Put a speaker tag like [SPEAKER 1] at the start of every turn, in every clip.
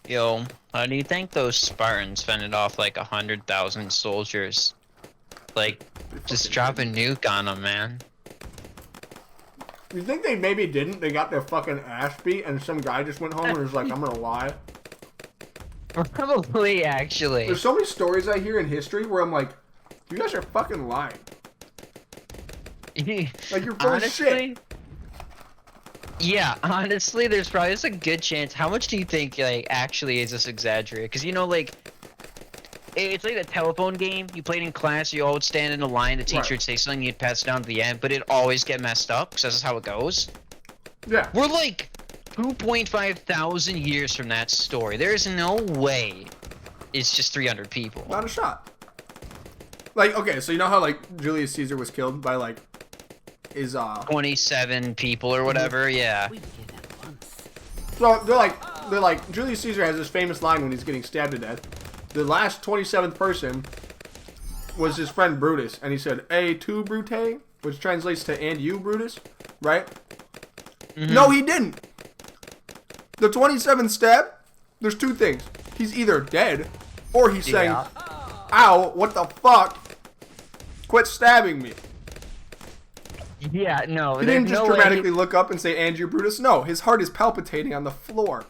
[SPEAKER 1] Yo, how do you think those Spartans fended off like 100,000 soldiers? Like, just drop a nuke on them, man.
[SPEAKER 2] You think they maybe didn't? They got their fucking ass beat and some guy just went home and was like, I'm gonna lie.
[SPEAKER 1] Probably, actually.
[SPEAKER 2] There's so many stories I hear in history where I'm like, you guys are fucking lying. Like, you're full of shit.
[SPEAKER 1] Yeah, honestly, there's probably just a good chance. How much do you think, like, actually is this exaggerated? Because, you know, like, it's like a telephone game. You played in class, you all would stand in a line, the teacher would say something, you'd pass it down to the end, but it'd always get messed up, because that's how it goes.
[SPEAKER 2] Yeah.
[SPEAKER 1] We're like 2.5 thousand years from that story. There's no way it's just 300 people.
[SPEAKER 2] Not a shot. Like, okay, so you know how, like, Julius Caesar was killed by, like, his,
[SPEAKER 1] 27 people or whatever, yeah.
[SPEAKER 2] So, they're like, Julius Caesar has this famous line when he's getting stabbed to death. The last 27th person was his friend Brutus, and he said, "Et tu, Brute?" Which translates to, "And you, Brutus?" Right? Mm-hmm. No, he didn't. The 27th stab, there's two things. He's either dead, or he's saying, "Ow, what the fuck? Quit stabbing me."
[SPEAKER 1] Yeah, no.
[SPEAKER 2] He didn't just dramatically look up and say, "And you, Brutus?" No, his heart is palpitating on the floor.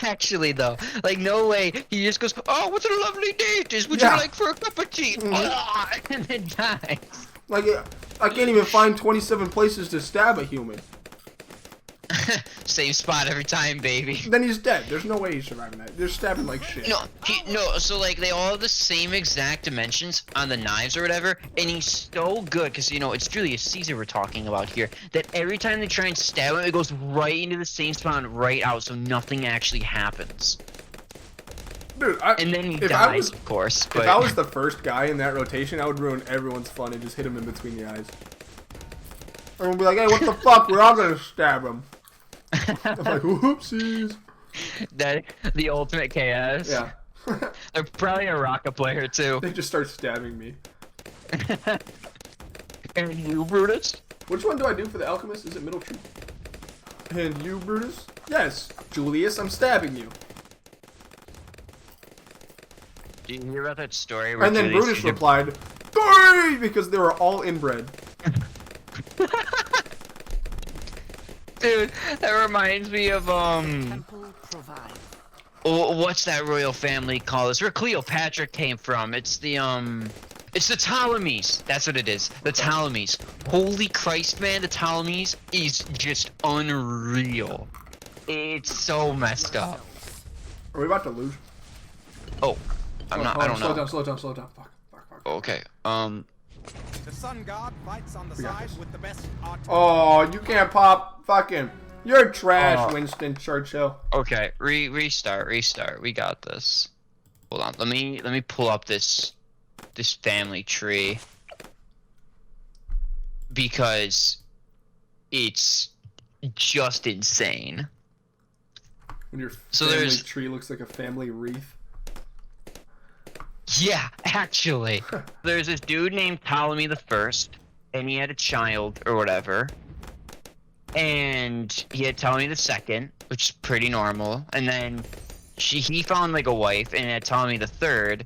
[SPEAKER 1] Actually, though, like, no way. He just goes, "Oh, what a lovely day it is. Would you like for a cup of tea?" Mm-hmm. And then dies.
[SPEAKER 2] Like, I can't even find 27 places to stab a human.
[SPEAKER 1] Same spot every time, baby.
[SPEAKER 2] Then he's dead. There's no way he's surviving that. They're stabbing like shit.
[SPEAKER 1] No, so like they all have the same exact dimensions on the knives or whatever, and he's so good because you know it's Julius Caesar we're talking about here. That every time they try and stab him, it goes right into the same spot and right out, so nothing actually happens.
[SPEAKER 2] Dude,
[SPEAKER 1] and then he dies, of course. But...
[SPEAKER 2] If I was the first guy in that rotation, I would ruin everyone's fun and just hit him in between the eyes. Everyone would be like, "Hey, what the fuck? We're all gonna stab him." I'm like, "Whoopsies."
[SPEAKER 1] That the ultimate chaos.
[SPEAKER 2] Yeah.
[SPEAKER 1] They're probably a rocket player too.
[SPEAKER 2] They just start stabbing me.
[SPEAKER 1] And you, Brutus?
[SPEAKER 2] Which one do I do for the alchemist? Is it middle tree? And you, Brutus? Yes, Julius, I'm stabbing you.
[SPEAKER 1] Did you hear about that story where
[SPEAKER 2] and then Brutus replied, "Die!" because they were all inbred.
[SPEAKER 1] Dude, that reminds me of what's that royal family called? It's where Cleopatra came from. It's the Ptolemies. That's what it is. The Ptolemies. Holy Christ, man, the Ptolemies is just unreal. It's so messed up.
[SPEAKER 2] Are we about to lose?
[SPEAKER 1] Oh, I don't know.
[SPEAKER 2] Slow down. Fuck.
[SPEAKER 1] Okay.
[SPEAKER 3] The sun god fights on the side with the best artillery.
[SPEAKER 2] Oh, you can't pop fucking. You're trash, Winston Churchill.
[SPEAKER 1] Okay, restart. We got this. Hold on. Let me pull up this family tree because it's just insane.
[SPEAKER 2] When your family tree looks like a family wreath.
[SPEAKER 1] Yeah, actually. There's this dude named Ptolemy the First, and he had a child or whatever. And he had Ptolemy the Second, which is pretty normal. And then he found like a wife and had Ptolemy the Third.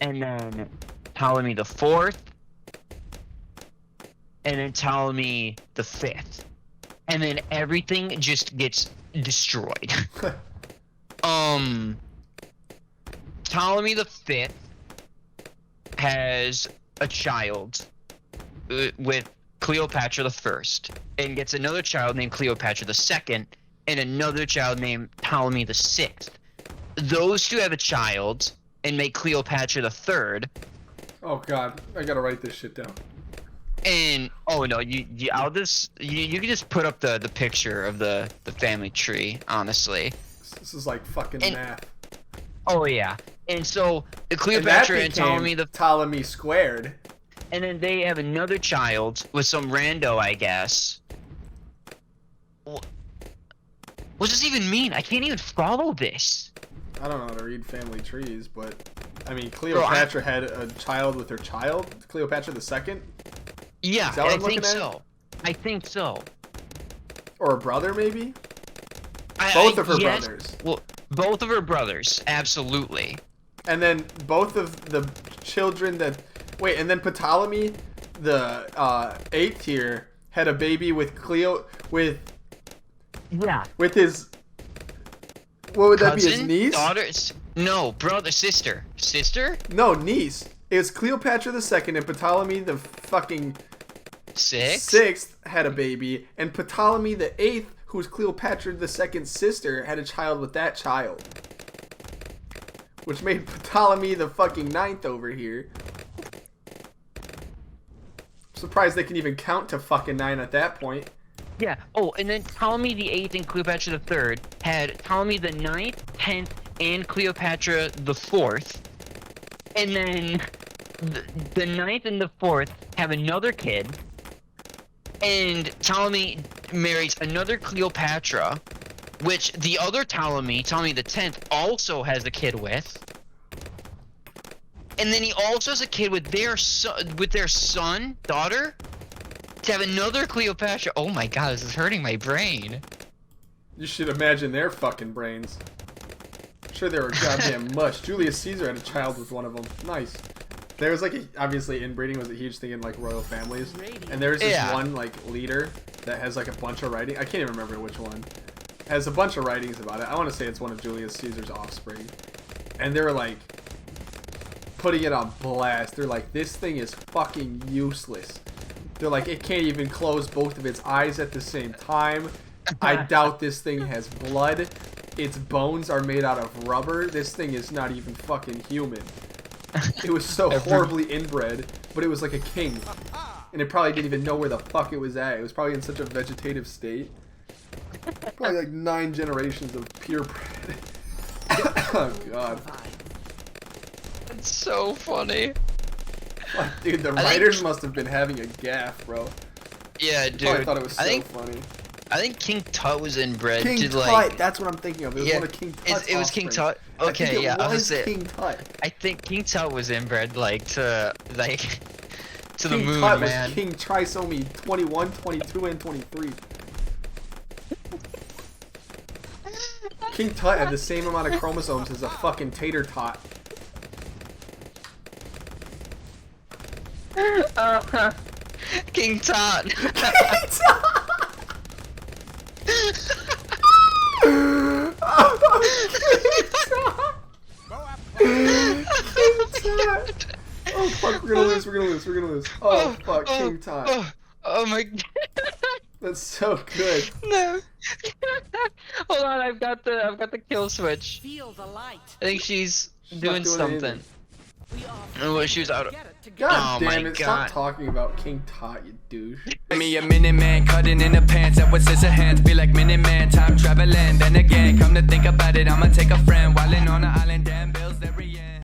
[SPEAKER 1] And then Ptolemy the Fourth. And then Ptolemy the Fifth. And then everything just gets destroyed. Ptolemy the Fifth has a child with Cleopatra the First, and gets another child named Cleopatra the Second, and another child named Ptolemy the Sixth. Those two have a child and make Cleopatra the Third.
[SPEAKER 2] Oh God, I gotta write this shit down.
[SPEAKER 1] And oh no, you can just put up the picture of the family tree. Honestly,
[SPEAKER 2] this is like fucking math.
[SPEAKER 1] Oh yeah, and so Cleopatra and
[SPEAKER 2] Ptolemy squared.
[SPEAKER 1] And then they have another child with some rando, I guess. What does this even mean? I can't even follow this.
[SPEAKER 2] I don't know how to read family trees, but I mean, Cleopatra had a child with her child, Cleopatra the Second.
[SPEAKER 1] Yeah, I think so. I think so.
[SPEAKER 2] Or a brother, maybe. Both of her
[SPEAKER 1] yes,
[SPEAKER 2] brothers.
[SPEAKER 1] Well, both of her brothers, absolutely.
[SPEAKER 2] And then both of the children that... Wait, and then Ptolemy, the 8th here, had a baby with Cleo...
[SPEAKER 1] Yeah.
[SPEAKER 2] With his... What would that be, his
[SPEAKER 1] Cousin?
[SPEAKER 2] niece?
[SPEAKER 1] Daughters? No, brother, sister. Sister?
[SPEAKER 2] No, niece. It was Cleopatra II and Ptolemy the fucking...
[SPEAKER 1] Six?
[SPEAKER 2] 6th had a baby, and Ptolemy the 8th, who's Cleopatra II's sister, had a child with that child. Which made Ptolemy the fucking 9th over here. Surprised they can even count to fucking 9 at that point.
[SPEAKER 1] Yeah. Oh, and then Ptolemy the 8th and Cleopatra the 3rd had Ptolemy the 9th, 10th, and Cleopatra the 4th. And then the 9th and the 4th have another kid. And Ptolemy marries another Cleopatra, which the other Ptolemy the 10th, also has a kid with. And then he also has a kid with their son, daughter, to have another Cleopatra. Oh my god, this is hurting my brain.
[SPEAKER 2] You should imagine their fucking brains. I'm sure they were goddamn mush. Julius Caesar had a child with one of them. Nice. There was like, obviously inbreeding was a huge thing in like royal families. And there's this one like leader that has like a bunch of writing. I can't even remember which one. Has a bunch of writings about it. I want to say it's one of Julius Caesar's offspring. And they were like putting it on blast. They're like, this thing is fucking useless. They're like, it can't even close both of its eyes at the same time. I doubt this thing has blood. Its bones are made out of rubber. This thing is not even fucking human. It was so horribly inbred, but it was like a king. And it probably didn't even know where the fuck it was at. It was probably in such a vegetative state. Probably like 9 generations of purebred. Oh god.
[SPEAKER 1] It's so funny.
[SPEAKER 2] Like, dude, the writers must have been having a gaff, bro.
[SPEAKER 1] Yeah, dude.
[SPEAKER 2] Probably thought it was so funny.
[SPEAKER 1] I think King Tut was inbred.
[SPEAKER 2] King
[SPEAKER 1] to,
[SPEAKER 2] Tut,
[SPEAKER 1] like,
[SPEAKER 2] that's what I'm thinking of. It was one of King Tut's
[SPEAKER 1] it was King
[SPEAKER 2] offspring.
[SPEAKER 1] Tut. Okay,
[SPEAKER 2] I
[SPEAKER 1] was
[SPEAKER 2] King Tut.
[SPEAKER 1] I think King Tut was inbred, like, to the
[SPEAKER 2] King
[SPEAKER 1] moon,
[SPEAKER 2] Tut
[SPEAKER 1] man.
[SPEAKER 2] was King Trisomy 21, 22, and 23. King Tut had the same amount of chromosomes as a fucking tater tot.
[SPEAKER 1] King Tut.
[SPEAKER 2] King Tut! Oh fuck, we're gonna lose. Oh fuck, King Tut.
[SPEAKER 1] Oh my god.
[SPEAKER 2] That's so good.
[SPEAKER 1] No. Hold on, I've got the kill switch.
[SPEAKER 4] Feel the light.
[SPEAKER 1] I think she's
[SPEAKER 2] not
[SPEAKER 1] doing
[SPEAKER 2] doing
[SPEAKER 1] something.
[SPEAKER 2] anything.
[SPEAKER 1] Oh, well, she was out of...
[SPEAKER 2] God
[SPEAKER 1] Oh
[SPEAKER 2] damn
[SPEAKER 1] my
[SPEAKER 2] it,
[SPEAKER 1] god.
[SPEAKER 2] stop talking about King Tut, you douche.
[SPEAKER 5] Me a minute man cutting in the pants and with scissor hands be like minute man time traveling. Then again, come to think about it, I'ma take a friend while on the island, damn bills every